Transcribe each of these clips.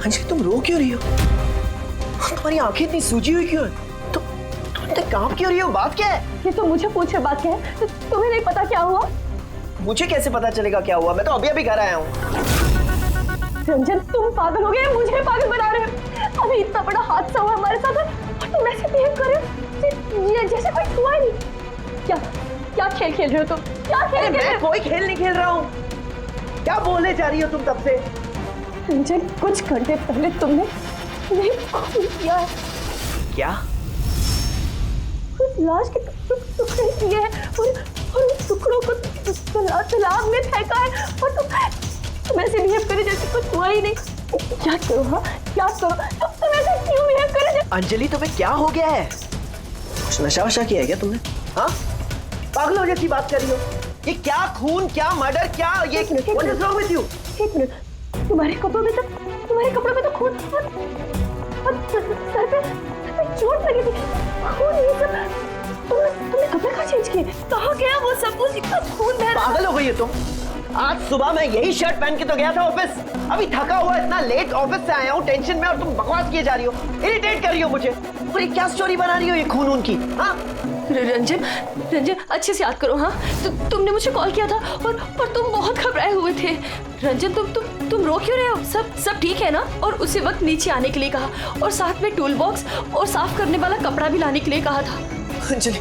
अंजलि तुम रो क्यों रही हो? तुम्हारी आंखें इतनी सूजी हुई क्यों है? तुम इतने काम क्यों रही हो? बात क्या है? ये तो मुझे पूछे बात क्या है? तुम्हें नहीं पता क्या हुआ? मुझे कैसे पता चलेगा क्या हुआ? मैं तो अभी अभी घर आया हूँ। रंजन तुम पागल हो गए, मुझे पागल बना रहे हो। अभी इतना बड़ा हादसा हुआ हमारे साथ और तुम ऐसे बिहेव कर रहे हो जैसे कोई हुआ नहीं। क्या क्या खेल खेल रहे हो तुम? क्या खेल खेल रहे हो? कोई खेल नहीं खेल रहा हूँ। क्या बोलने जा रही हो तुम तब से? रंजन कुछ घंटे पहले तुमने खून किया है। क्या? उस लाश के टुकड़े किए हैं और उन टुकड़ों को तालाब में फेंका है और तुम ऐसे बिहेव करे जैसे कुछ हुआ ही नहीं। क्या करो? हाँ क्या करो? तुम ऐसे क्यों बिहेव करे? अंजलि तुम्हें क्या हो गया है? कुछ नशा वशा किया है क्या तुमने? हाँ पागल हो जैसी बात कर रही हो। ये क्या खून, क्या मर्डर, क्या ये what is wrong with you? एक मिनट, तुम्हारे कपड़ों में तो खून और सर पे चोट लगी थी। खून ये सब तुमने कपड़े कहाँ चेंज किए? कहाँ गया वो सब कुछ? इतना खून बह रहा। पागल हो गई हो तुम? आज सुबह मैं यही शर्ट पहन के तो गया था ऑफिस। अभी थका हुआ इतना लेट ऑफिस से आया हूँ टेंशन में और तुम बकवास किए जा रही हो, इरिटेट कर रही हो मुझे। और ये क्या स्टोरी बना रही हो ये खून की? हाँ रंजन अच्छे से याद करो। हाँ तुमने मुझे कॉल किया था और तुम बहुत घबराए हुए थे। रंजन तुम रो क्यों रहे हो? सब ठीक है ना? और उसी वक्त नीचे आने के लिए कहा और साथ में टूल बॉक्स और साफ करने वाला कपड़ा भी लाने के लिए कहा था। अंजलि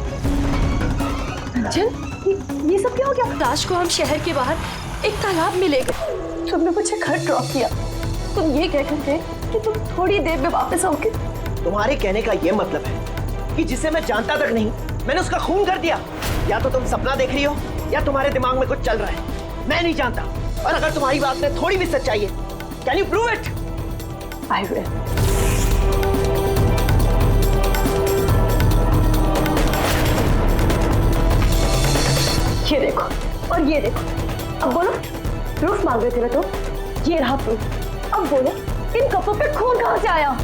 रंजन ये सब क्या हो गया? लाश को हम शहर के बाहर एक तालाब में ले गए। तुमने मुझे घर ड्रॉप किया। तुम ये कहकर गए कि तुम थोड़ी देर में वापस आओगे। तुम्हारे कहने का ये मतलब है कि जिसे मैं जानता तक नहीं मैंने उसका खून कर दिया? या तो तुम सपना देख रही हो या तुम्हारे दिमाग में कुछ चल रहा है, मैं नहीं जानता। और अगर तुम्हारी बात में थोड़ी भी सच्चाई है, can you prove it? I will. ये देखो और ये देखो। अब बोलो, प्रूफ मांग रहे थे ना तुम? ये रहा प्रूफ। अब बोलो इन कपड़ों पे खून कहाँ से आया?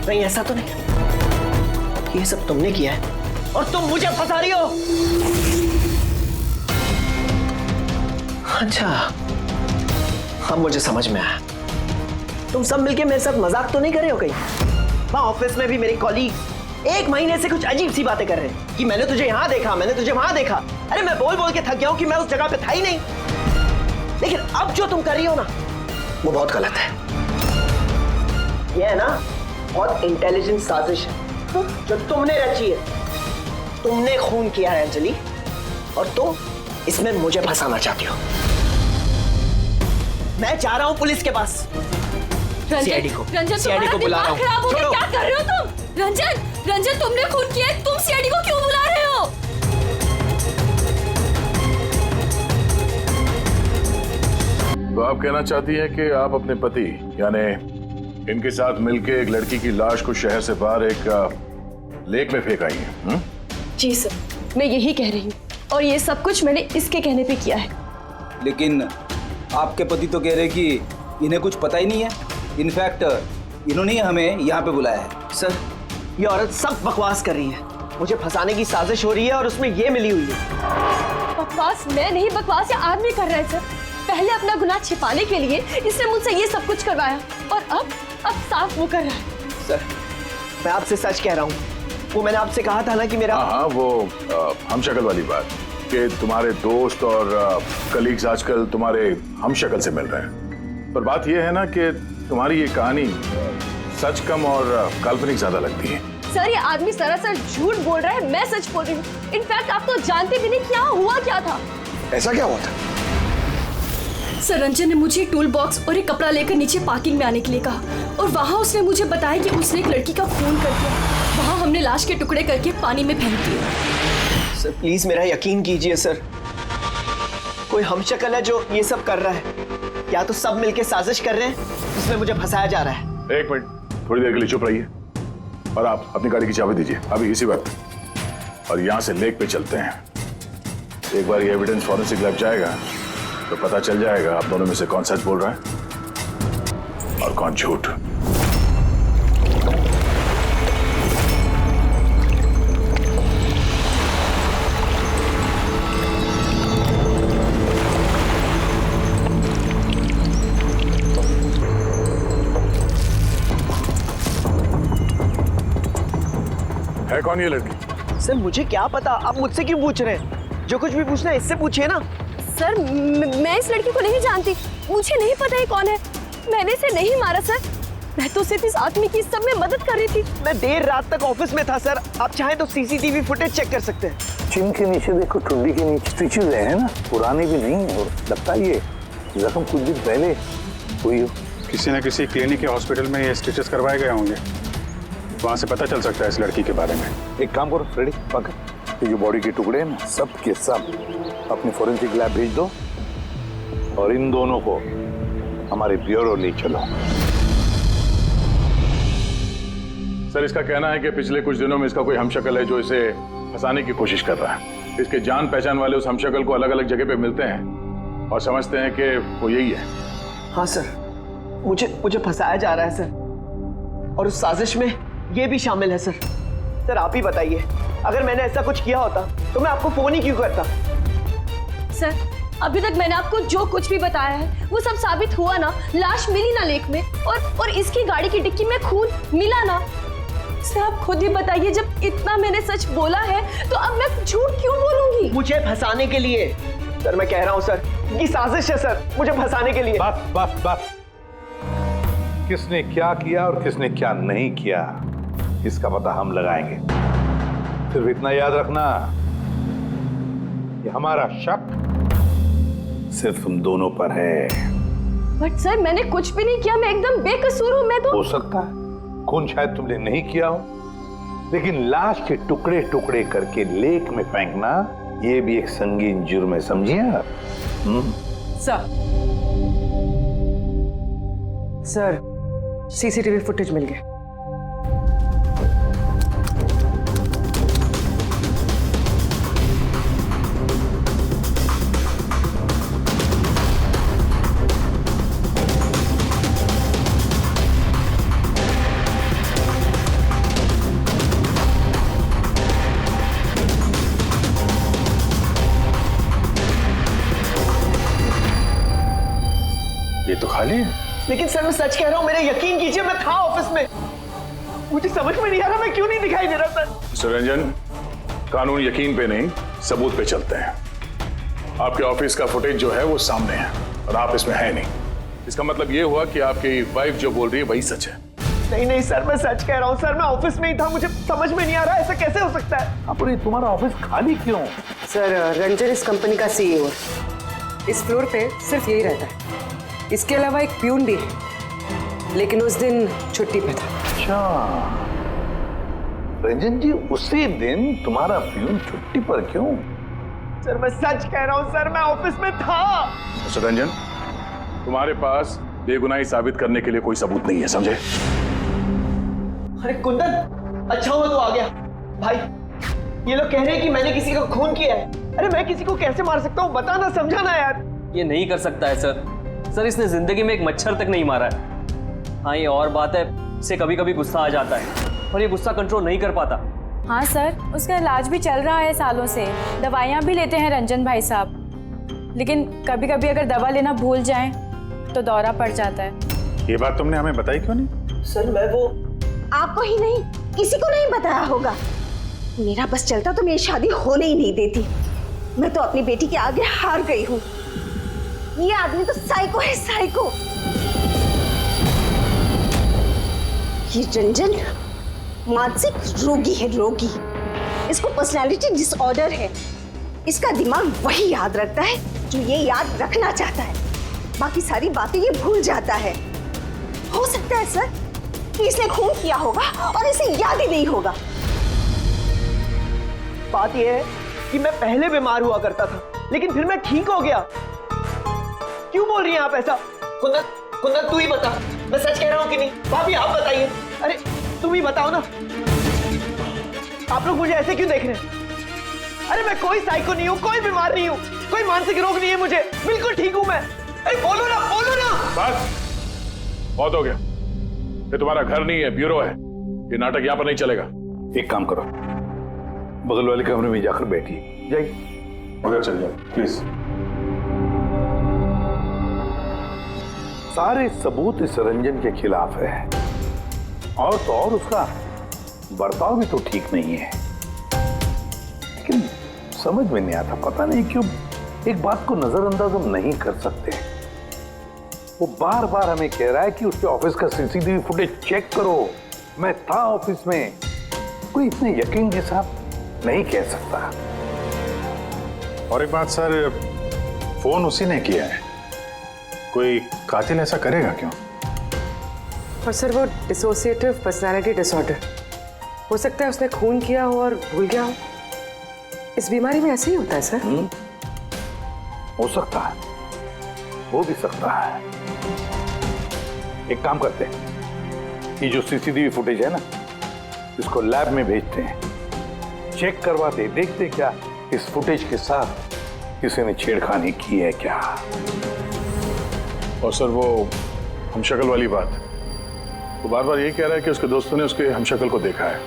नहीं ऐसा तो नहीं, ये सब तुमने किया है और तुम मुझे फंसा रही हो। अच्छा अब मुझे समझ में आया। तुम सब मिलके मेरे साथ मजाक तो नहीं कर रहे हो कहीं? वहां ऑफिस में भी मेरे कॉलीग 1 महीने से कुछ अजीब सी बातें कर रहे हैं कि मैंने तुझे यहाँ देखा, मैंने तुझे वहां देखा। अरे मैं बोल बोल के थक गया हूं कि मैं उस जगह पे था ही नहीं। लेकिन अब जो तुम कर रही हो ना वो बहुत गलत है। ये है ना बहुत इंटेलिजेंट साजिश है जो तुमने रची है। तुमने खून किया है अंजलि और तुम इसमें मुझे फंसाना चाहती हो। मैं जा रहा हूं पुलिस के पास। सीआईडी को बुला रहा हूं। क्या कर रहे हो तुम? रंजन तुमने खून किया है, तुम सीआईडी को क्यों बुला रहे हो? तो आप कहना चाहती हैं कि आप अपने पति यानी इनके साथ मिलके एक लड़की की लाश को शहर से बाहर एक लेक में फेंक आई हैं? जी सर, मैं यही कह रही हूँ और ये सब कुछ मैंने इसके कहने पे किया है। लेकिन आपके पति तो कह रहे कि इन्हें कुछ पता ही नहीं है। इनफैक्ट इन्होंने हमें यहाँ पे बुलाया है। सर ये औरत सब बकवास कर रही है, मुझे फंसाने की साजिश हो रही है और उसमें ये मिली हुई है। बकवास मैं नहीं, बकवास ये आदमी कर रहा है सर। पहले अपना गुनाह छिपाने के लिए इसने मुझसे ये सब कुछ करवाया और अब साफ वो कर रहा है। सर मैं आपसे सच कह रहा हूँ, वो मैंने आपसे कहा था ना कि मेरा हाँ वो हम शक्ल वाली बात कि तुम्हारे दोस्त और कलीग्स आजकल तुम्हारे हम शक्ल से मिल रहे हैं। पर बात यह है ना कि तुम्हारी ये कहानी सच कम और काल्पनिक ज्यादा लगती है। सर ये आदमी सरासर झूठ बोल रहा है, मैं सच बोल रही हूँ। इनफैक्ट आप तो जानते भी नहीं क्या हुआ क्या था। ऐसा क्या हुआ था? सर रंजन ने मुझे टूल बॉक्स और एक कपड़ा लेकर नीचे पार्किंग में आने के लिए कहा और वहाँ उसने मुझे बताया कि उसने एक लड़की का खून कर दिया। वहाँ हमने लाश के टुकड़े करके पानी में फेंक दिए। सर प्लीज मेरा यकीन कीजिए सर, कोई हमशक्ल है जो ये सब कर रहा है या तो सब मिलके साजिश कर रहे हैं जिसमें मुझे फंसाया जा रहा है। 1 मिनट थोड़ी देर के लिए चुप रहिए और आप अपनी गाड़ी की चाबी दीजिए अभी इसी वक्त और यहाँ से लेक पे चलते हैं। एक बार ये एविडेंस फॉरेंसिक लैब जाएगा तो पता चल जाएगा आप दोनों में से कौन सच बोल रहा है और कौन झूठ। कौन है ये लड़की? सर मुझे क्या पता, आप मुझसे क्यों पूछ रहे हैं? जो कुछ भी पूछना है इससे पूछिए ना। सर मैं इस लड़की को नहीं जानती, मुझे नहीं पता ये कौन है। मैंने इसे नहीं मारा सर, मैं तो सिर्फ इस आदमी की सब में मदद कर रही थी। मैं देर रात तक ऑफिस में था सर, आप चाहें तो सीसीटीवी फुटेज चेक कर सकते हैं। चिन के नीचे देखो, ठुड्डी के नीचे स्टिचेज है ना, पुराने भी नहीं है और लगता है ये जख्म कुछ दिन पहले हुई हो। किसी न किसी क्लिनिक या हॉस्पिटल में ये स्टिचेस करवाए गए होंगे, वहाँ से पता चल सकता है इस लड़की के बारे में। एक काम करो फ्रेडी, पकड़ ये जो बॉडी के टुकड़े हैं ना, सब के सब अपनी फोरेंसिक लैब भेज दो और इन दोनों को हमारे ब्यूरो ले चलो। सर इसका कहना है कि पिछले कुछ दिनों में इसका कोई हमशक्ल है जो इसे फंसाने की कोशिश कर रहा है। इसके जान पहचान वाले उस हमशक्ल को अलग अलग जगह पे मिलते हैं और समझते हैं कि वो यही है। हाँ सर, मुझे फंसाया जा रहा है सर, और उस साजिश में ये भी शामिल है सर। सर आप ही बताइए, अगर मैंने ऐसा कुछ किया होता तो मैं आपको फोन ही क्यों करता? सर अभी तक मैंने आपको जो कुछ भी बताया है वो सब साबित हुआ ना। लाश मिली ना लेक में, और इसकी गाड़ी की डिक्की में खून मिला ना। सर आप खुद ही बताइए, जब इतना मैंने सच बोला है तो अब मैं झूठ क्यों बोलूंगी? मुझे फंसाने के लिए। सर मैं कह रहा हूँ सर, ये साजिश है सर, मुझे फंसाने के लिए। बस किसने क्या किया और किसने क्या नहीं किया इसका पता हम लगाएंगे। सिर्फ इतना याद रखना, ये हमारा शक सिर्फ तुम दोनों पर है। बट सर मैंने कुछ भी नहीं किया, मैं एकदम बेकसूर हूँ। मैं तो हो सकता है खून शायद तुमने नहीं किया हो, लेकिन लाश के टुकड़े टुकड़े करके लेक में फेंकना ये भी एक संगीन जुर्म है, समझिए आप? सर सीसीटीवी फुटेज मिल गया। ये तो खाली है। लेकिन सर मैं सच कह रहा हूँ, मेरे यकीन कीजिए, मैं था ऑफिस में। मुझे समझ में नहीं आ रहा मैं क्यों नहीं दिखाई दे रहा सर। मिस्टर रंजन, कानून यकीन पे नहीं सबूत पे चलते हैं। आपके ऑफिस का फुटेज जो है वो सामने है और आप इसमें है नहीं। इसका मतलब ये हुआ कि आपकी वाइफ जो बोल रही है वही सच है। नहीं सर, मैं सच कह रहा हूँ सर, मैं ऑफिस में ही था, मुझे समझ में नहीं आ रहा ऐसा कैसे हो सकता है। अरे तुम्हारा ऑफिस खाली क्यों? सर रंजन इस कंपनी का सीईओ है, इस फ्लोर पे सिर्फ यही रहता है। इसके अलावा एक प्यून भी है, लेकिन उस दिन छुट्टी पे था। अच्छा रंजन जी, उसी दिन तुम्हारा प्यून छुट्टी पर क्यों? सर मैं सच कह रहा हूँ सर, मैं ऑफिस में था। मिस्टर रंजन, तुम्हारे पास बेगुनाही साबित करने के लिए कोई सबूत नहीं है, समझे? अरे कुंदन, अच्छा हुआ तो आ गया। भाई ये लोग कह रहे हैं कि मैंने किसी का खून किया है। अरे मैं किसी को कैसे मार सकता हूँ, बताना, समझाना यार। ये नहीं कर सकता है सर, इसने जिंदगी में एक मच्छर तक नहीं मारा है। हाँ ये और बात है, इसे कभी कभी गुस्सा आ जाता है और ये गुस्सा कंट्रोल नहीं कर पाता। हाँ सर, उसका इलाज भी चल रहा है सालों से, दवाइयाँ भी लेते हैं रंजन भाई साहब, लेकिन कभी कभी अगर दवा लेना भूल जाएं तो दौरा पड़ जाता है। ये बात तुमने हमें बताई क्यों नहीं? सर मैं वो आपको ही नहीं किसी को नहीं बताया होगा। मेरा बस चलता तो मेरी शादी होने ही नहीं देती। मैं तो अपनी बेटी के आगे हार गई हूँ। ये आदमी तो साइको है, साइको। ये रंजन मानसिक रोगी है, रोगी। इसको पर्सनालिटी डिसऑर्डर है। इसका दिमाग वही याद रखता है जो ये याद रखना चाहता है, बाकी सारी बातें ये भूल जाता है। हो सकता है सर कि इसने खून किया होगा और इसे याद ही नहीं होगा। बात यह है कि मैं पहले बीमार हुआ करता था, लेकिन फिर मैं ठीक हो गया। क्यों बोल रही हैं आप ऐसा? कुंदन तू ही बता, मैं सच कह रहा हूँ कि नहीं? भाभी आप बताइए। अरे तुम ही बताओ ना, आप लोग मुझे ऐसे क्यों देख रहे हैं? अरे मैं कोई साइको नहीं हूँ, कोई बीमार नहीं हूँ, कोई मानसिक रोग नहीं है मुझे, बिल्कुल ठीक हूँ मैं। अरे बोलो ना, बोलो ना। बस बहुत हो गया, ये तुम्हारा घर नहीं है, ब्यूरो है। ये नाटक यहाँ पर नहीं चलेगा। एक काम करो, बगल वाले कमरे में जाकर बैठिए, जाइए। उधर चल जाओ प्लीज। सारे सबूत इस रंजन के खिलाफ है, और तो और उसका बर्ताव भी तो ठीक नहीं है। समझ में नहीं आता, पता नहीं क्यों एक बात को नजरअंदाज हम नहीं कर सकते। वो बार बार हमें कह रहा है कि उसके ऑफिस का सीसीटीवी फुटेज चेक करो, मैं था ऑफिस में। कोई इतने यकीन के साथ नहीं कह सकता। और एक बात सर, फोन उसी ने किया है, कोई कातिल ऐसा करेगा क्यों? और सर वो डिसोसिएटिव पर्सनालिटी डिसऑर्डर, हो सकता है उसने खून किया हो और भूल गया हो। इस बीमारी में ऐसे ही होता है सर। हो सकता है, हो भी सकता है। एक काम करते हैं, ये जो सीसीटीवी फुटेज है ना, इसको लैब में भेजते हैं, चेक करवाते, देखते क्या इस फुटेज के साथ किसी ने छेड़खानी की है क्या। और सर वो हमशक्ल वाली बात, वो बार बार ये कह रहा है कि उसके दोस्तों ने उसके हमशक्ल को देखा है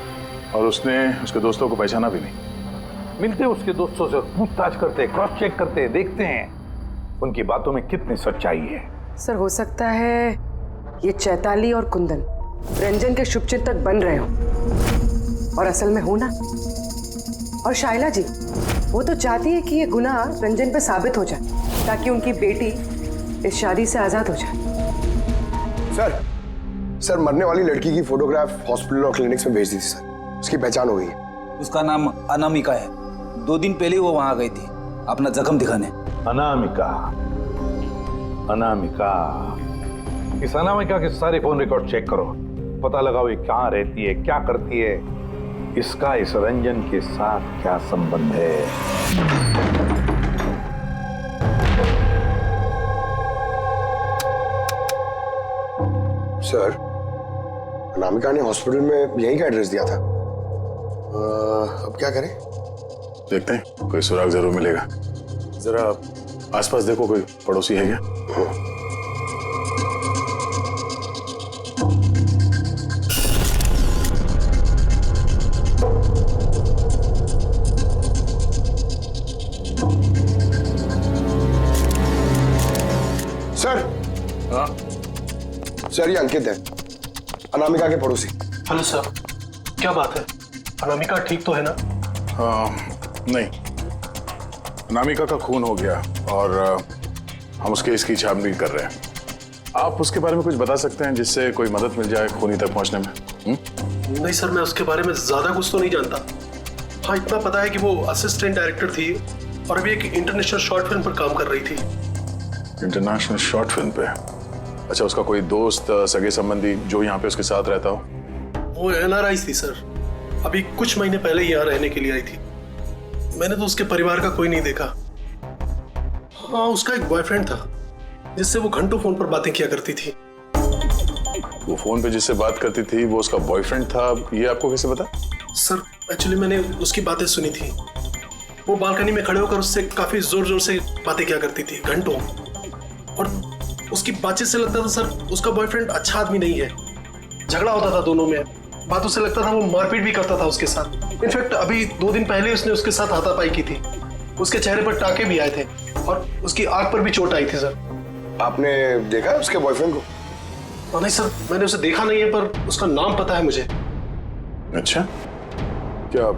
और उसने उसके दोस्तों को पहचाना भी नहीं। मिलते उसके दोस्तों से, पूछताछ करते, क्रॉस चेक करते, देखते हैं उनकी बातों में कितनी सच्चाई है। सर हो सकता है ये चैताली और कुंदन रंजन के शुभचिंतक बन रहे हो और असल में हो ना। और शाइला जी वो तो चाहती है कि ये गुनाह रंजन पे साबित हो जाए ताकि उनकी बेटी इस शादी से आजाद हो जाए। सर मरने वाली लड़की की फोटोग्राफ हॉस्पिटल और क्लिनिक्स में भेज दी थी सर, उसकी पहचान हो गई है। उसका नाम अनामिका है। 2 दिन पहले वो वहां गई थी अपना जख्म दिखाने। अनामिका, अनामिका, इस अनामिका के सारे फोन रिकॉर्ड चेक करो, पता लगाओ ये कहाँ रहती है, क्या करती है, इसका इस रंजन के साथ क्या संबंध है। सर अनामिका ने हॉस्पिटल में यहीं का एड्रेस दिया था। अब क्या करें? देखते हैं, कोई सुराग जरूर मिलेगा। जरा आसपास देखो, कोई पड़ोसी है क्या? सर। हाँ सर ये अंकित है, अनामिका के पड़ोसी। हेलो सर, क्या बात है? अनामिका ठीक तो है ना? नहीं, अनामिका का खून हो गया और हम उसके इसकी छानबीन कर रहे हैं। आप उसके बारे में कुछ बता सकते हैं जिससे कोई मदद मिल जाए खूनी तक पहुंचने में? नहीं सर, मैं उसके बारे में ज्यादा कुछ तो नहीं जानता। हाँ इतना पता है कि वो असिस्टेंट डायरेक्टर थी और अभी एक इंटरनेशनल शॉर्ट फिल्म पर काम कर रही थी। इंटरनेशनल शॉर्ट फिल्म पे? अच्छा, उसका कोई दोस्त, सगे संबंधी जो यहाँ पे उसके साथ रहता हो? वो NRI थी सर, अभी कुछ महीने पहले यहाँ रहने के लिए आई थी। मैंने तो उसके परिवार का कोई नहीं देखा। हाँ उसका एक बॉयफ्रेंड था जिससे वो घंटों फोन पर बातें किया करती थी। वो फोन पे जिससे बात करती थी वो उसका बॉयफ्रेंड था, ये आपको कैसे पता? सर एक्चुअली मैंने उसकी बातें सुनी थी। वो बालकनी में खड़े होकर उससे काफी जोर जोर से बातें किया करती थी घंटों, और उसकी बातचीत से लगता था सर उसका बॉयफ्रेंड अच्छा आदमी नहीं है। झगड़ा होता था दोनों में, बातों से लगता था वो मारपीट भी करता था उसके साथ। इनफैक्ट अभी 2 दिन पहले उसने उसके साथ हाथापाई की थी। उसके चेहरे पर टाके भी आए थे और उसकी आंख पर भी चोट आई थी सर। आपने देखा है उसके बॉयफ्रेंड को? नहीं सर, मैंने उसे देखा नहीं है, पर उसका नाम पता है मुझे। अच्छा, क्या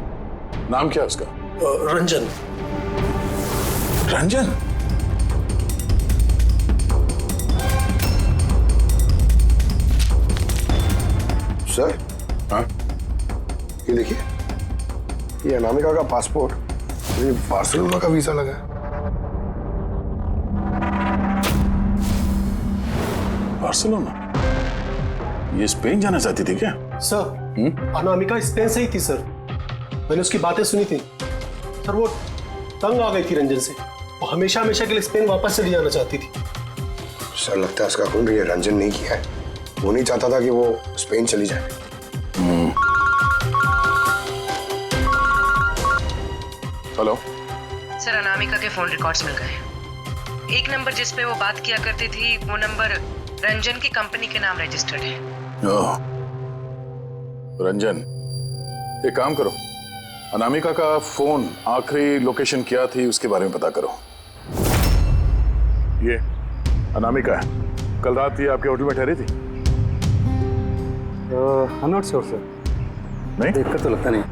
नाम क्या उसका? रंजन। रंजन? सर। हाँ? ये देखिए, ये अनामिका का पासपोर्ट, ये बार्सिलोना का वीजा लगा है। बार्सिलोना? ये स्पेन जाना चाहती थी क्या? सर अनामिका स्पेन से ही थी सर, मैंने उसकी बातें सुनी थी सर। वो तंग आ गई थी रंजन से, वो हमेशा हमेशा के लिए स्पेन वापस चली जाना चाहती थी। सर लगता है उसका खून भी रंजन नहीं किया है, वो नहीं चाहता था कि वो स्पेन चली जाए। हेलो सर अनामिका के फोन रिकॉर्ड्स मिल गए। एक नंबर जिस पे वो बात किया करती थी वो नंबर रंजन की कंपनी के नाम रजिस्टर्ड है। ओह, रंजन, एक काम करो, अनामिका का फोन आखिरी लोकेशन क्या थी उसके बारे में पता करो। ये अनामिका है, कल रात ये आपके होटल में ठहरी थी? I'm not sure, sir. नहीं? देखकर तो लगता नहीं।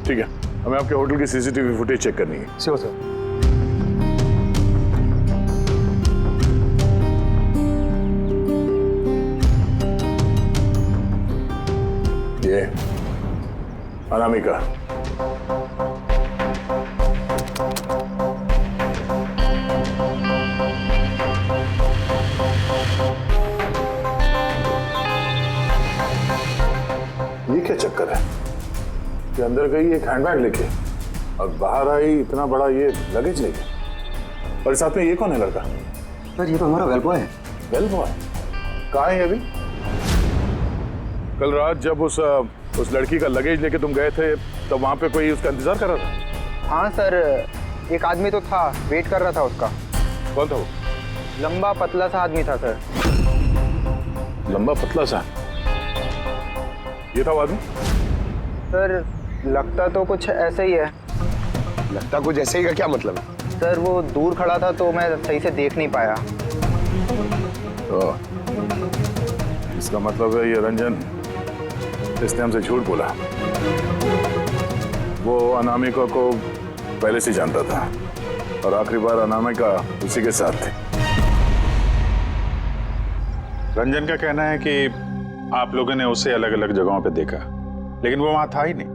ठीक है, हमें आपके होटल की सीसीटीवी फुटेज चेक करनी है। Sure sir. ये अनामिका, ये क्या चक्कर है कि अंदर गई एक हैंडबैग लेके और बाहर आई इतना बड़ा ये लगेज लेके, और साथ में ये कौन है लड़का? सर ये तो हमारा वेल बॉय है। वेल बॉय कहाँ है ये अभी? कल रात जब उस लड़की का लगेज लेके तुम गए थे तब वहां पे कोई उसका इंतजार कर रहा था? हाँ सर, एक आदमी तो था, वेट कर रहा था उसका। कौन था वो? लंबा पतला सा आदमी था सर। लंबा पतला सा? ये था वो आदमी? सर लगता तो कुछ ऐसे ही है। लगता कुछ ऐसे ही का क्या मतलब है? सर वो दूर खड़ा था तो मैं सही से देख नहीं पाया। तो इसका मतलब है ये रंजन, इसने हमसे झूठ बोला। वो अनामिका को पहले से जानता था और आखिरी बार अनामिका उसी के साथ थी। रंजन का कहना है कि आप लोगों ने उसे अलग अलग जगहों पे देखा, लेकिन वो वहां था ही नहीं।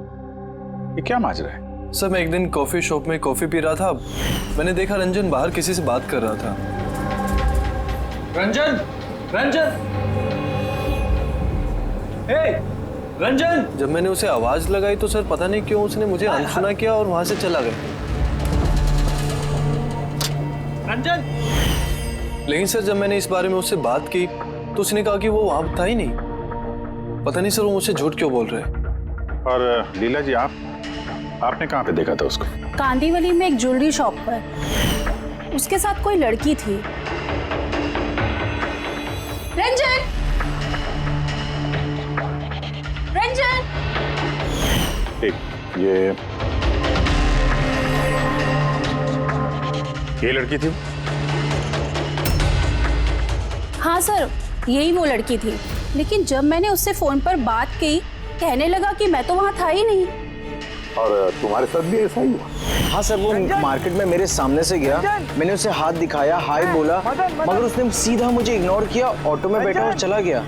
ये क्या माजरा है? सर मैं एक दिन कॉफी शॉप में कॉफी पी रहा था, मैंने देखा रंजन बाहर किसी से बात कर रहा था। रंजन, रंजन, हे, रंजन! जब मैंने उसे आवाज लगाई तो सर पता नहीं क्यों उसने मुझे अनसुना किया और वहां से चला गया। रंजन! लेकिन सर जब मैंने इस बारे में उससे बात की तो उसने कहा कि वो वहां था ही नहीं। पता नहीं सर वो मुझसे झूठ क्यों बोल रहे हैं। और लीला जी, आपने कहाँ पे देखा था उसको? कांदीवली में एक ज्वेलरी शॉप पर उसके साथ कोई लड़की थी। रंजन! रंजन! ठीक, ये लड़की थी? हाँ सर, यही वो लड़की थी, लेकिन जब मैंने उससे फोन पर बात की कहने लगा कि मैं तो वहाँ था ही नहीं। और तुम्हारे साथ भी ऐसा ही हुआ? हाँ सर, वो मार्केट में मेरे सामने से गया, मैंने उसे हाथ दिखाया, हाय बोला, मगर उसने सीधा मुझे इग्नोर किया, ऑटो में बैठा और चला गया।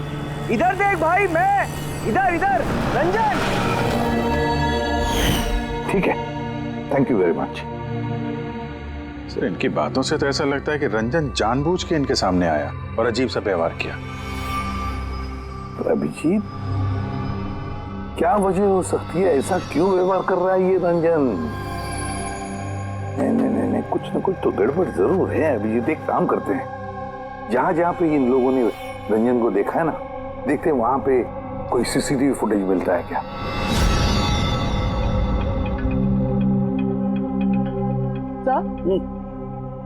इधर देख भाई, मैं इधर इधर। रंजन! ठीक है, thank you very much. Sir इनकी बातों से तो ऐसा लगता है कि रंजन जानबूझ के इनके सामने आया और अजीब सा व्यवहार किया। अभिजीत, क्या वजह हो सकती है? ऐसा क्यों व्यवहार कर रहा है ये रंजन? नहीं, कुछ ना कुछ तो गड़बड़ जरूर है। अभिजीत, एक काम करते हैं, जहां जहां पे इन लोगों ने रंजन को देखा है ना, देखते हैं वहां पे कोई सीसीटीवी फुटेज मिलता है क्या।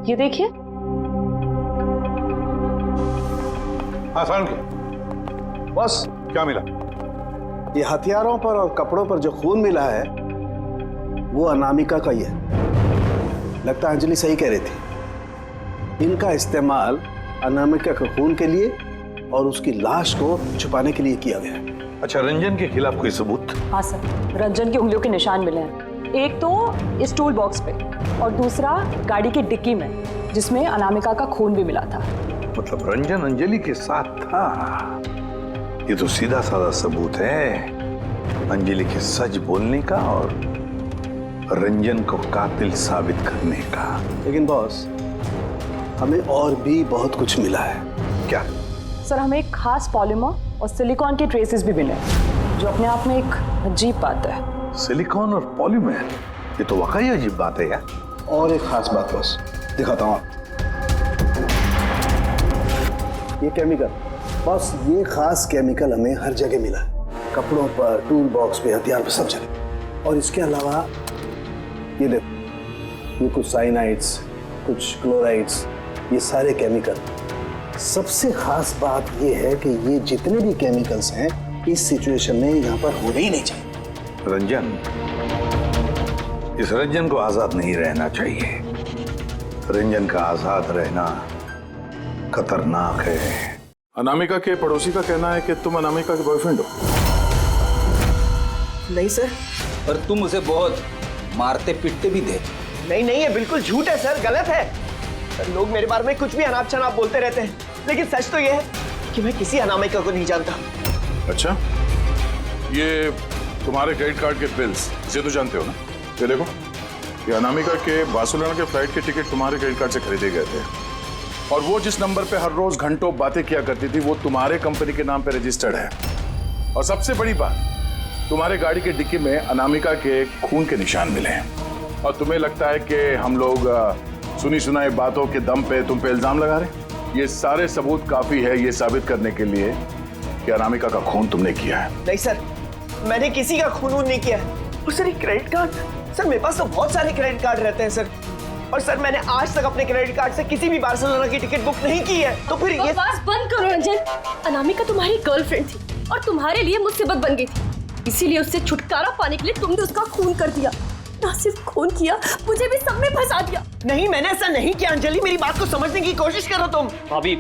ये देखिए। हाँ सारण के बस, क्या मिला? ये हथियारों पर और कपड़ों पर जो खून मिला है वो अनामिका का ही है। लगता है अंजलि सही कह रही थी, इनका इस्तेमाल अनामिका के खून के लिए और उसकी लाश को छुपाने के लिए किया गया है। अच्छा, रंजन के खिलाफ कोई सबूत? हाँ सर, रंजन की उंगलियों के निशान मिले हैं। एक तो इस टूल बॉक्स पे और दूसरा गाड़ी की डिक्की में, जिसमें अनामिका का खून भी मिला था। मतलब रंजन अंजलि के साथ था? ये तो सीधा साधा सबूत है अंजलि के सच बोलने का और रंजन को कातिल साबित करने का। लेकिन बॉस, हमें और भी बहुत कुछ मिला है। क्या? सर हमें एक खास पॉलीमर और सिलिकॉन के ट्रेसेस भी मिले, जो अपने आप में एक अजीब बात है। सिलिकॉन और पॉलीमर, ये तो वाकई अजीब बात है यार। और एक खास बात बॉस, दिखाता हूँ। ये केमिकल बॉस, ये खास केमिकल हमें हर जगह मिला है, कपड़ों पर, टूल बॉक्स पे, हथियार पे, सब जगह। और इसके अलावा ये देखो, ये कुछ साइनाइड्स, कुछ क्लोराइड्स, ये सारे केमिकल। सबसे खास बात ये है कि ये जितने भी केमिकल्स हैं इस सिचुएशन में यहाँ पर होने ही नहीं चाहिए। रंजन, इस रंजन को आजाद नहीं रहना चाहिए। रंजन का आजाद रहना खतरनाक है। अनामिका के पड़ोसी का कहना है कि तुम अनामिका के बॉयफ्रेंड हो। नहीं सर। पर तुम उसे बहुत मारते पीटते भी थे। नहीं नहीं, ये बिल्कुल झूठ है सर, गलत है सर। लोग मेरे बारे में कुछ भी अनाप शनाप बोलते रहते हैं, लेकिन सच तो ये है कि मैं किसी अनामिका को नहीं जानता। अच्छा, ये तुम्हारे क्रेडिट कार्ड के बिल्स, इसे तो जानते हो ना? ये देखो, ये अनामिका के बार्सिलोना के फ्लाइट के टिकट तुम्हारे क्रेडिट कार्ड से खरीदे गए थे, और वो जिस नंबर पे हर रोज घंटों बातें किया करती थी वो तुम्हारे कंपनी के नाम पे रजिस्टर्ड है। और सबसे बड़ी बात, तुम्हारे गाड़ी के डिक्की में अनामिका के खून के निशान मिले हैं। और तुम्हें लगता है कि हम लोग सुनी सुनाई बातों के दम पे तुम पे इल्जाम लगा रहे हैं? ये सारे सबूत काफी है ये साबित करने के लिए कि अनामिका का खून तुमने किया है। नहीं सर, मैंने किसी का खून नहीं किया है। और सर, ये क्रेडिट कार्ड, सर मेरे पास तो बहुत सारे क्रेडिट कार्ड रहते हैं सर। और सर, मैंने आज तक अपने क्रेडिट कार्ड से किसी भी बार्सिलोना की टिकट बुक नहीं की है। तो फिर ये बकवास बंद करो रंजन। अनामिका तुम्हारी गर्लफ्रेंड थी और तुम्हारे लिए मुसीबत बन गई थी, इसीलिए उससे छुटकारा पाने के लिए तुमने उसका खून कर दिया। ना सिर्फ खून किया, मुझे भी सब में फंसा दिया। नहीं, मैंने ऐसा नहीं किया। अंजलि, मेरी बात को समझने की कोशिश करो तुम। भाभी,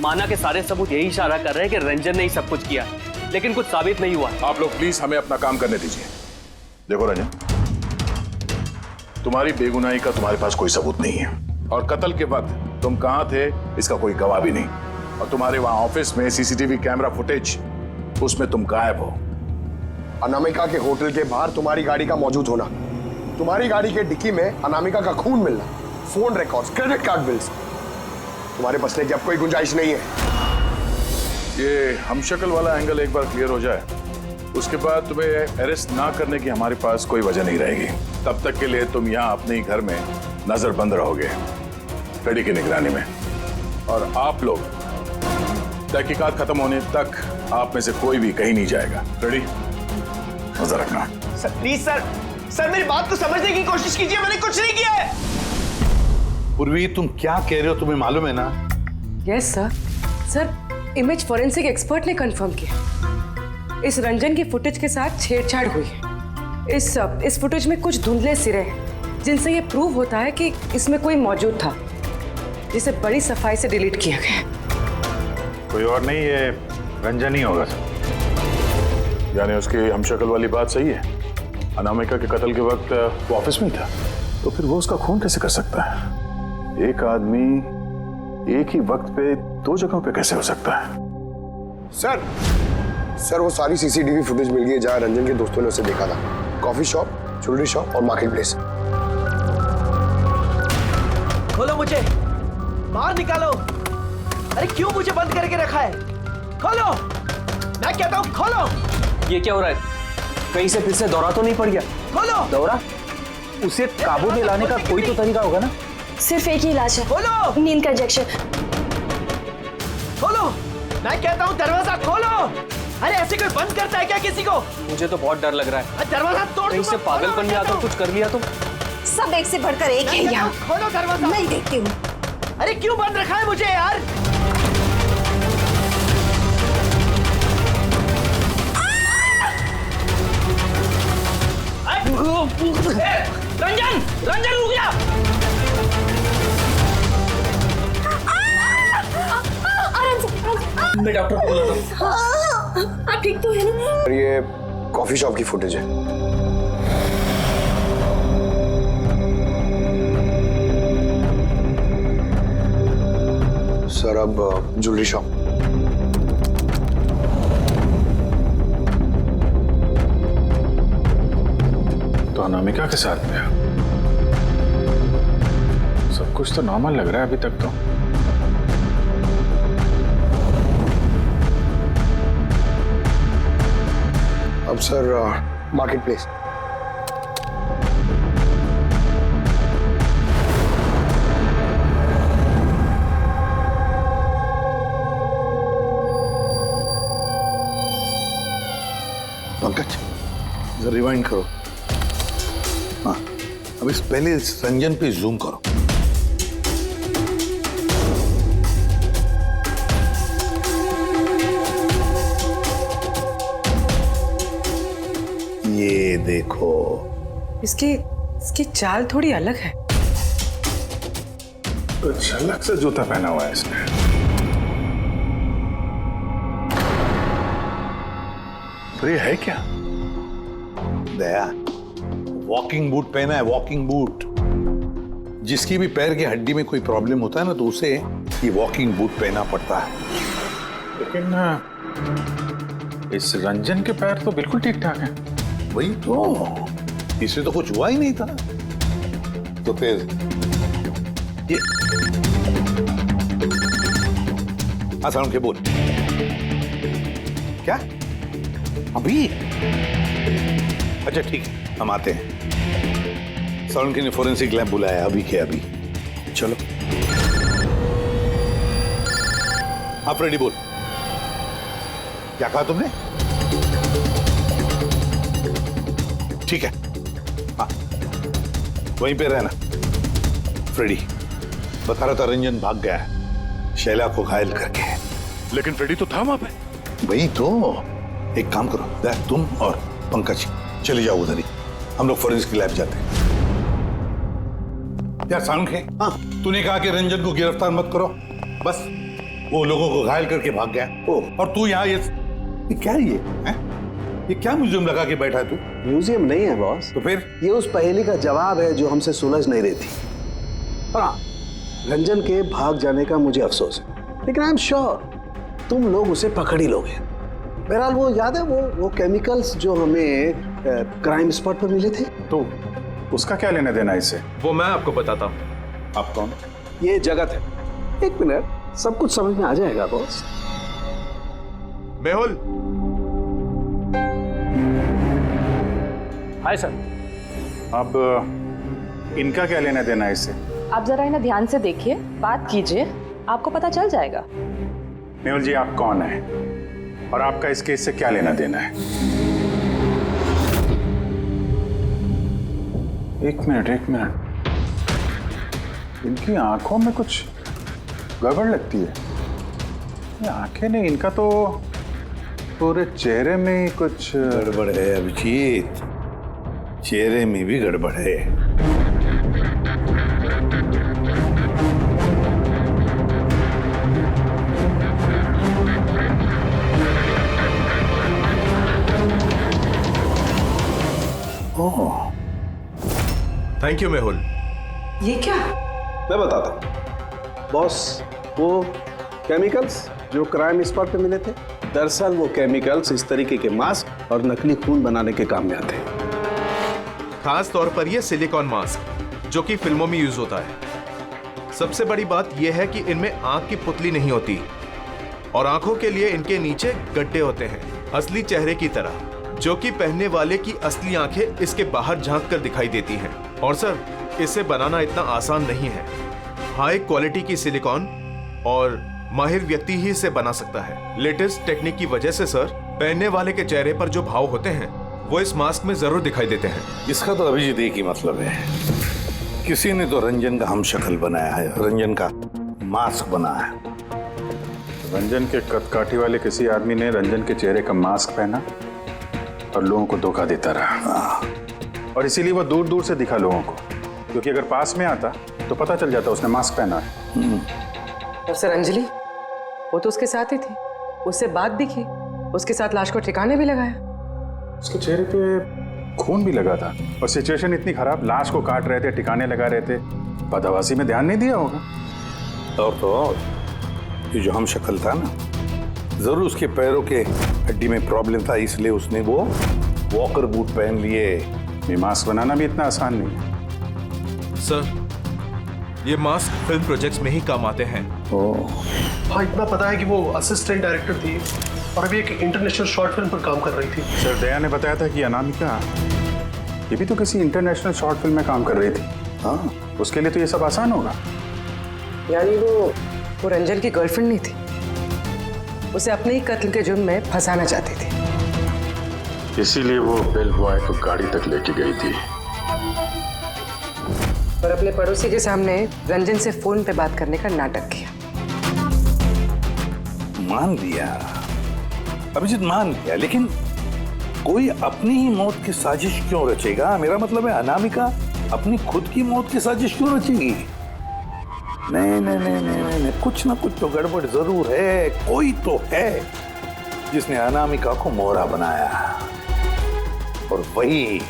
माना के सारे सबूत यही इशारा कर रहे हैं कि रंजन ने ही सब कुछ किया, लेकिन कुछ साबित नहीं हुआ। आप लोग प्लीज हमें अपना काम करने दीजिए। देखो रंजन, तुम्हारी बेगुनाही का तुम्हारे पास कोई सबूत नहीं है, और कत्ल के वक्त तुम कहां थे इसका कोई गवाह भी नहीं। और तुम्हारे वहां ऑफिस में सीसीटीवी कैमरा फुटेज, उसमें तुम गायब हो। अनामिका के होटल के बाहर तुम्हारी गाड़ी का मौजूद होना, तुम्हारी गाड़ी के डिक्की में अनामिका का खून मिलना, phone records, credit card bills, तुम्हारे बचने की अब कोई गुंजाइश नहीं है। ये हमशक्ल वाला एंगल एक बार क्लियर हो जाए, उसके बाद तुम्हें अरेस्ट ना करने की हमारे पास कोई वजह नहीं रहेगी। तब तक के लिए तुम यहाँ अपने ही घर में नजरबंद रहोगे, फ्रेडी की निगरानी में। और आप लोग तहकीकात खत्म होने तक आप में से कोई भी कहीं नहीं जाएगा। फ्रेडी, नजर रखना। सर प्लीज सर, सर मेरी बात को समझने की कोशिश कीजिए, मैंने कुछ नहीं किया है। पूर्वी, तुम क्या कह रहे हो तुम्हें मालूम है ना? Yes sir. Sir, image forensic expert ने कंफर्म किया, इस रंजन की फुटेज के साथ छेड़छाड़ हुई है। इस फुटेज में कुछ धुंधले सिरे हैं जिनसे ये प्रूव होता है कि इसमें कोई मौजूद था, जिसे बड़ी सफाई से डिलीट किया गया। कोई और नहीं, ये रंजन ही होगा सर। यानी उसकी हमशक्ल वाली बात सही है, अनामिका के कत्ल के वक्त वो ऑफिस में ही था, तो फिर वो उसका खून कैसे कर सकता है? एक आदमी एक ही वक्त पे दो जगहों पे कैसे हो सकता है? सर, वो सारी सीसीटीवी फुटेज मिल गई है जहां रंजन के दोस्तों ने उसे देखा था। कॉफी शॉप, ज्वेलरी शॉप और मार्केट प्लेस। खोलो मुझे, बाहर निकालो। अरे क्यों मुझे बंद करके रखा है? खोलो, मैं कहता हूँ खोलो। ये क्या हो रहा है? कहीं से फिर से दौरा तो नहीं पड़ गया? खोलो। दौरा? उसे काबू में लाने का कोई तो तरीका होगा ना? सिर्फ एक ही इलाज है, खोलो, नींद का इंजेक्शन। खोलो, मैं कहता हूँ दरवाजा खोलो। अरे ऐसे कोई बंद करता है क्या किसी को? मुझे तो बहुत डर लग रहा है, दरवाजा तोड़ कहीं से पागलपन में आकर कुछ कर लिया तो। सब एक से बढ़कर एक है यहाँ। खोलो दरवाजा। मैं देखती हूँ। अरे क्यों बंद रखा है मुझे यार? रंजन, रंजन रुक जा। मैं डॉक्टर को बुलाता हूँ। आप ठीक तो है ना? और ये कॉफी शॉप की फुटेज है। सर, अब ज्वेलरी शॉप। तो अनामिका के साथ में सब कुछ तो नॉर्मल लग रहा है अभी तक तो। अब सर, मार्केट प्लेस। पंकज, जरा रिवाइंड करो। हाँ, अब इस पहले इस रंजन पे जूम करो। ये देखो, इसकी चाल थोड़ी अलग है। तो झलक से जूता पहना हुआ है इसने। तो ये है क्या? दया, वॉकिंग बूट पहना है, वॉकिंग बूट। जिसकी भी पैर की हड्डी में कोई प्रॉब्लम होता है ना, तो उसे ये वॉकिंग बूट पहना पड़ता है। लेकिन इस रंजन के पैर तो बिल्कुल ठीक ठाक हैं। वही तो, इससे तो कुछ हुआ ही नहीं था। तो फिर ये आसान के बोल, क्या अभी? अच्छा ठीक है, हम आते हैं। साउंड के ने फोरेंसिक लैब बुलाया अभी के अभी। चलो हाँ फ्रेडी बोल, क्या कहा तुमने? ठीक है, हाँ वहीं पे रहना। फ्रेडी बता रहा था रंजन भाग गया है शैला को घायल करके। लेकिन फ्रेडी तो था वहां पे। वही तो, एक काम करो, तुम और पंकज चले जाओ उधर ही, हम लोग फोरेंसिक लैब जाते हैं। यार साउंड है, हाँ तूने कहा कि रंजन को गिरफ्तार मत करो, बस वो लोगों को घायल करके भाग गया। और तू यहाँ ये क्या है ये क्या म्यूजियम लगा के बैठा है तू? म्यूजियम नहीं है बॉस। तो फिर? ये उस पहेली का जवाब है जो हमसे सुलझ नहीं रही थी। हाँ, रंजन के भाग जाने का मुझे अफसोस है, लेकिन आई एम श्योर तुम लोग उसे पकड़ ही लोगे। बहरहाल वो याद है वो केमिकल्स जो हमें क्राइम स्पॉट पर मिले थे? तो उसका क्या लेना देना इससे? वो मैं आपको बताता हूँ। आप कौन? ये जगत है। एक मिनट, सब कुछ समझ में आ जाएगा बॉस। मेहुल। Hi sir. अब इनका क्या लेना देना है इससे? आप जरा इन्हें ध्यान से देखिए, बात कीजिए, आपको पता चल जाएगा। मेहुल जी, आप कौन है और आपका इस केस से क्या लेना देना है? एक मिनट, इनकी आंखों में कुछ गड़बड़ लगती है। ये आंखें नहीं, इनका तो पूरे चेहरे में कुछ गड़बड़ है अभिजीत, चेहरे में भी गड़बड़ है। Thank you Mehul. ये क्या? मैं बताता हूँ बॉस, वो केमिकल्स जो क्राइम स्पॉट पे मिले थे, दरअसल वो केमिकल्स इस तरीके के मास्क और नकली खून बनाने के काम में आते हैं। खास तौर पर ये सिलिकॉन मास्क जो कि फिल्मों में यूज होता है। सबसे बड़ी बात यह है कि इनमें आंख की पुतली नहीं होती और आंखों के लिए इनके नीचे गड्ढे होते हैं, असली चेहरे की तरह, जो कि पहनने वाले की असली आंखें इसके बाहर झांक कर दिखाई देती हैं। और सर, इसे बनाना इतना आसान नहीं है। हाई क्वालिटी की सिलिकॉन और माहिर व्यक्ति ही इसे बना सकता है। लेटेस्ट टेक्निक की वजह से सर, पहनने वाले के चेहरे पर जो भाव होते हैं वो इस मास्क में जरूर दिखाई देते हैं। इसका तो अभिजीत एक ही मतलब है, किसी ने तो रंजन का हमशक्ल बनाया है, रंजन का मास्क बनाया है। रंजन के कदकाठी वाले किसी आदमी ने रंजन के चेहरे का मास्क पहना और लोगों को धोखा देता रहा। और इसीलिए वो दूर दूर से दिखा लोगों को, क्योंकि अगर पास में आता तो पता चल जाता उसने मास्क पहना है। और सर अंजलि, वो तो उसके साथ ही थी, उससे बात भी की, उसके साथ लाश को ठिकाने भी लगाया। उसके चेहरे पे खून भी लगा था और सिचुएशन इतनी खराब, लाश को काट रहे थे, ठिकाने लगा रहे थे, बदहवासी में ध्यान नहीं दिया होगा। और तो और ये जो हमशक्ल था ना, जरूर उसके पैरों के हड्डी में प्रॉब्लम था, इसलिए उसने वो वॉकर बूट पहन लिए। ये मास्क बनाना भी इतना आसान नहीं है सर। ये मास्क फिल्म प्रोजेक्ट्स में ही काम आते हैं। हाँ, इतना पता है कि वो असिस्टेंट डायरेक्टर थी और अभी एक इंटरनेशनल शॉर्ट फिल्म पर काम कर रही थी। सर, दया ने बताया था कि अनामिका ये भी तो किसी इंटरनेशनल शॉर्ट फिल्म में काम कर रही थी। हाँ, उसके लिए तो ये सब आसान होगा। यानी वो रंजन की गर्लफ्रेंड नहीं थी, उसे अपने ही कत्ल के जुर्म में फंसाना चाहती थी। इसीलिए वो बेल बॉय को गाड़ी तक लेके गई थी और अपने पड़ोसी के सामने रंजन से फोन पे बात करने का नाटक किया। मान लिया अभिजीत, मान लिया, लेकिन कोई अपनी ही मौत की साजिश क्यों रचेगा? मेरा मतलब है अनामिका अपनी खुद की मौत की साजिश क्यों रचेगी? नहीं नहीं नहीं नहीं नहीं, कुछ ना कुछ तो गड़बड़ जरूर है। कोई तो है जिसने अनामिका को मोहरा बनाया और वही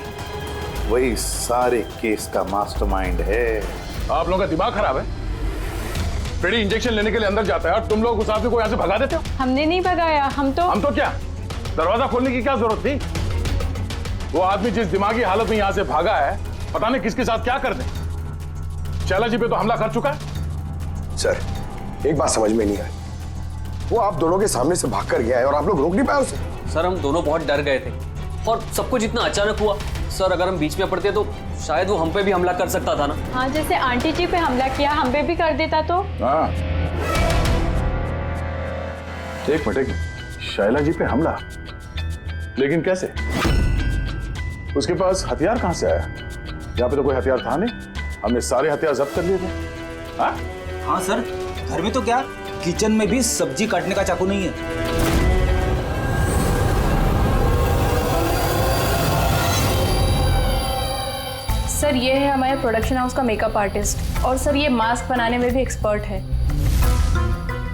वही सारे केस का मास्टरमाइंड है। आप लोगों का दिमाग खराब है। फ्रेडी इंजेक्शन लेने के लिए अंदर जाता है और तुम लोग उस आदमी को यहाँ से भगा देते हो। हमने नहीं भगाया, हम तो क्या दरवाजा खोलने की क्या जरूरत थी? वो आदमी जिस दिमागी हालत में यहाँ से भागा है, पता नहीं किसके साथ क्या कर दे। शैला जी पे तो हमला कर चुका है। सर एक बात समझ में नहीं आई, वो आप दोनों के सामने से भाग कर गया है और आप लोग रोक नहीं पाए उसे। सर हम दोनों बहुत डर गए थे और सब कुछ इतना अचानक हुआ। सर अगर हम बीच में पड़ते तो शायद वो हम पे भी हमला कर सकता था ना। हाँ, जैसे आंटी जी पे हमला किया हम पे भी कर देता तो। हाँ। एक मिनट, शैला जी पे हमला, लेकिन कैसे? उसके पास हथियार कहां से आया? यहाँ पे तो कोई हथियार था नहीं, हमने सारे हथियार जब्त कर लिए थे। हाँ? हाँ सर, घर में तो क्या, किचन में भी सब्जी काटने का चाकू नहीं है। सर ये है हमारे प्रोडक्शन हाउस का मेकअप आर्टिस्ट, और सर ये मास्क बनाने में भी एक्सपर्ट है।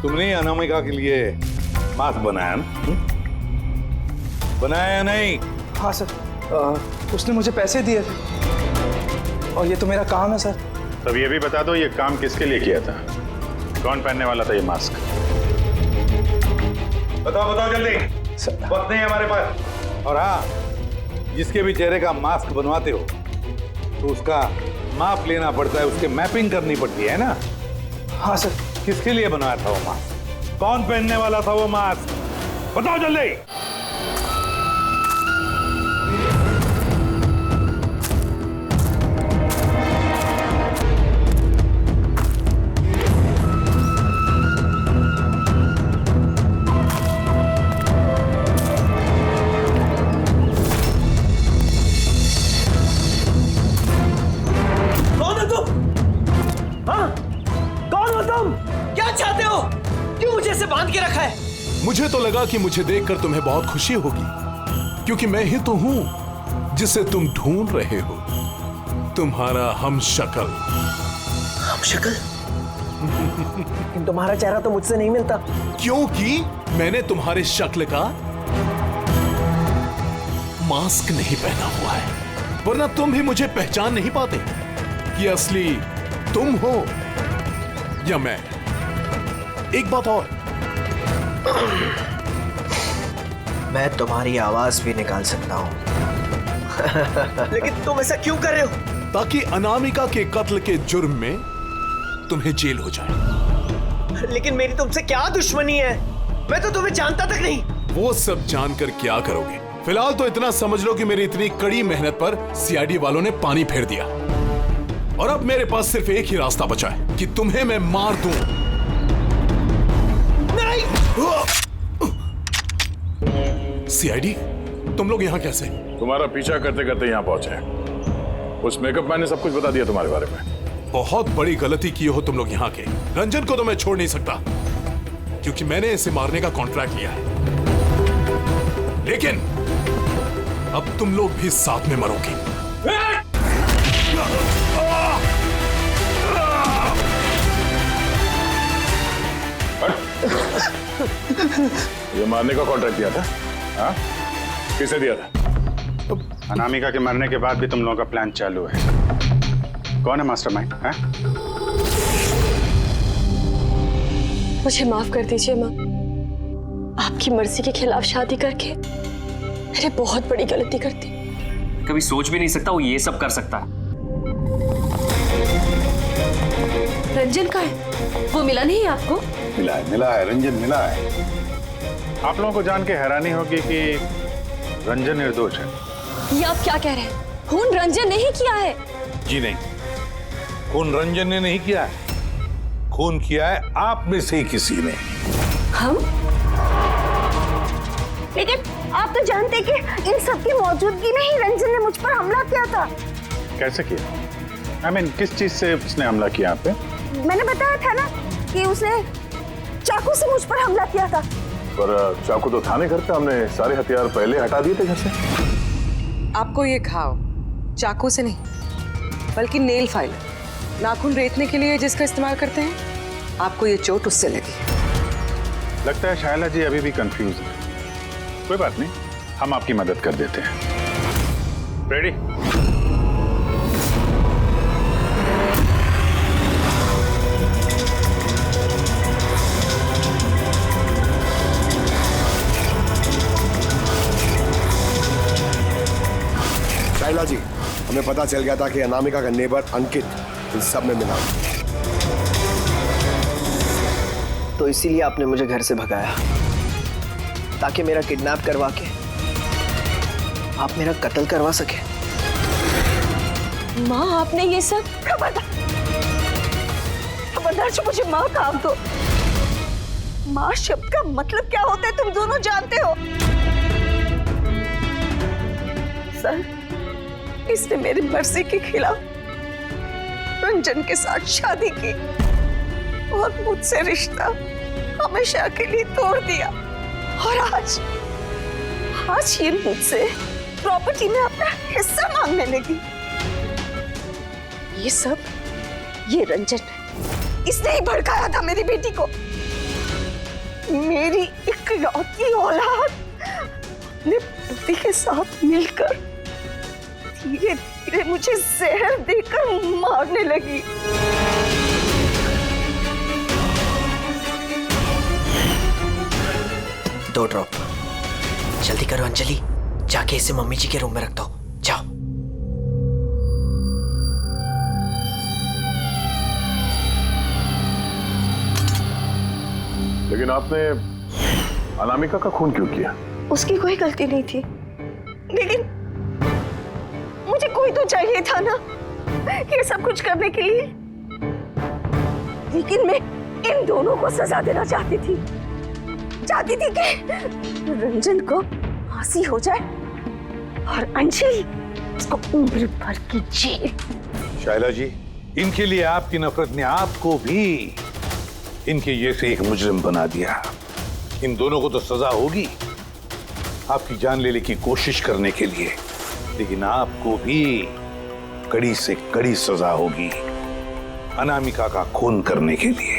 तुमने अनामिका के लिए मास्क बनाया ना? बनाया नहीं? हाँ सर, उसने मुझे पैसे दिए थे और ये तो मेरा काम है सर। तब ये भी बता दो ये काम किसके लिए किया था? कौन पहनने वाला था ये मास्क? बताओ बताओ जल्दी, वक्त नहीं है हमारे पास। और हाँ, जिसके भी चेहरे का मास्क बनवाते हो तो उसका माप लेना पड़ता है, उसके मैपिंग करनी पड़ती है ना? हाँ सर। किसके लिए बनाया था वो मास्क? कौन पहनने वाला था वो मास्क? बताओ जल्दी। बांध के रखा है? मुझे तो लगा कि मुझे देखकर तुम्हें बहुत खुशी होगी, क्योंकि मैं ही तो हूं जिसे तुम ढूंढ रहे हो, तुम्हारा हमशक्ल। हमशक्ल? तुम्हारा चेहरा तो मुझसे नहीं मिलता। क्योंकि मैंने तुम्हारे शक्ल का मास्क नहीं पहना हुआ है, वरना तुम भी मुझे पहचान नहीं पाते कि असली तुम हो या मैं। एक बात और, मैं तुम्हारी आवाज भी निकाल सकता हूं। लेकिन तुम ऐसा क्यों कर रहे हो? ताकि अनामिका के कत्ल के जुर्म में तुम्हें जेल हो जाए। लेकिन मेरी तुमसे क्या दुश्मनी है? मैं तो तुम्हें जानता तक नहीं। वो सब जानकर क्या करोगे? फिलहाल तो इतना समझ लो कि मेरी इतनी कड़ी मेहनत पर सीआईडी वालों ने पानी फेर दिया, और अब मेरे पास सिर्फ एक ही रास्ता बचा है कि तुम्हें मैं मार दूं। सीआईडी, तुम लोग यहाँ कैसे? तुम्हारा पीछा करते करते यहाँ पहुंचे। उस मेकअप मैन ने सब कुछ बता दिया तुम्हारे बारे में। बहुत बड़ी गलती की हो तुम लोग यहाँ के। रंजन को तो मैं छोड़ नहीं सकता, क्योंकि मैंने इसे मारने का कॉन्ट्रैक्ट लिया है। लेकिन अब तुम लोग भी साथ में मरोगे। ये मारने का कॉन्ट्रैक्ट दिया था? हाँ? किसे दिया था? अनामिका के मरने के बाद भी तुम लोगों का प्लान चालू है। कौन है मास्टरमाइंड? मुझे माफ कर दीजिए माँ, आपकी मर्जी के खिलाफ शादी करके मैंने बहुत बड़ी गलती कर दी। कभी सोच भी नहीं सकता वो ये सब कर सकता है। रंजन का है? वो मिला नहीं आपको? मिला है, रंजन मिला है। आप लोगों को जान के हैरानी होगी कि रंजन निर्दोष है। ये आप क्या कह रहे हैं? खून रंजन ने ही किया है? जी नहीं, खून रंजन ने नहीं किया है, खून किया है आप में से किसी ने। हम? लेकिन आप तो जानते कि इन सब की मौजूदगी में ही रंजन ने मुझ पर हमला किया था। कैसे किया? किस चीज से उसने हमला किया आप पे? मैंने बताया था ना कि उसने चाकू से मुझ पर हमला किया था। पर चाकू तो था नहीं घर पे, हमने सारे हथियार पहले हटा दिए थे घर से। आपको ये घाव चाकू से नहीं, बल्कि नेल फाइलर, नाखून रेतने के लिए जिसका इस्तेमाल करते हैं, आपको ये चोट उससे लगी। लगता है शायला जी अभी भी कंफ्यूज है। कोई बात नहीं, हम आपकी मदद कर देते हैं। रेडी? पता चल गया था कि अनामिका का नेबर अंकित इन सब में मिला। तो इसीलिए आपने मुझे घर से भगाया, ताकि मेरा किडनैप करवा के आप मेरा कत्ल करवा सके। माँ, आपने ये सब खबरदार जो मुझे माँ कहा तो माँ शब्द का मतलब क्या होता है तुम दोनों जानते हो। सर, इसने मेरी मर्जी के खिलाफ रंजन के साथ शादी की और मुझसे रिश्ता हमेशा के लिए तोड़ दिया। और आज ये मुझसे प्रॉपर्टी में अपना हिस्सा मांगने लगी। ये रंजन, इसने ही भड़काया था मेरी बेटी को। मेरी इकलौती औलाद अपने पति के साथ मिलकर धीरे धीरे मुझे जहर देकर मारने लगी। 2 ड्रॉप। जल्दी करो अंजलि, जाके इसे मम्मी जी के रूम में रख दो। जाओ। लेकिन आपने अनामिका का खून क्यों किया? उसकी कोई गलती नहीं थी, लेकिन मुझे कोई तो चाहिए था ना ये सब कुछ करने के लिए। लेकिन मैं इन दोनों को सजा देना चाहती थी कि रंजन को फांसी हो जाए और अंजलि उसको उम्र भर की जेल। शायला जी, इनके लिए आपकी नफरत ने आपको भी इनके जैसे एक मुजरिम बना दिया। इन दोनों को तो सजा होगी आपकी जान लेने की कोशिश करने के लिए, लेकिन आपको भी कड़ी से कड़ी सजा होगी अनामिका का खून करने के लिए।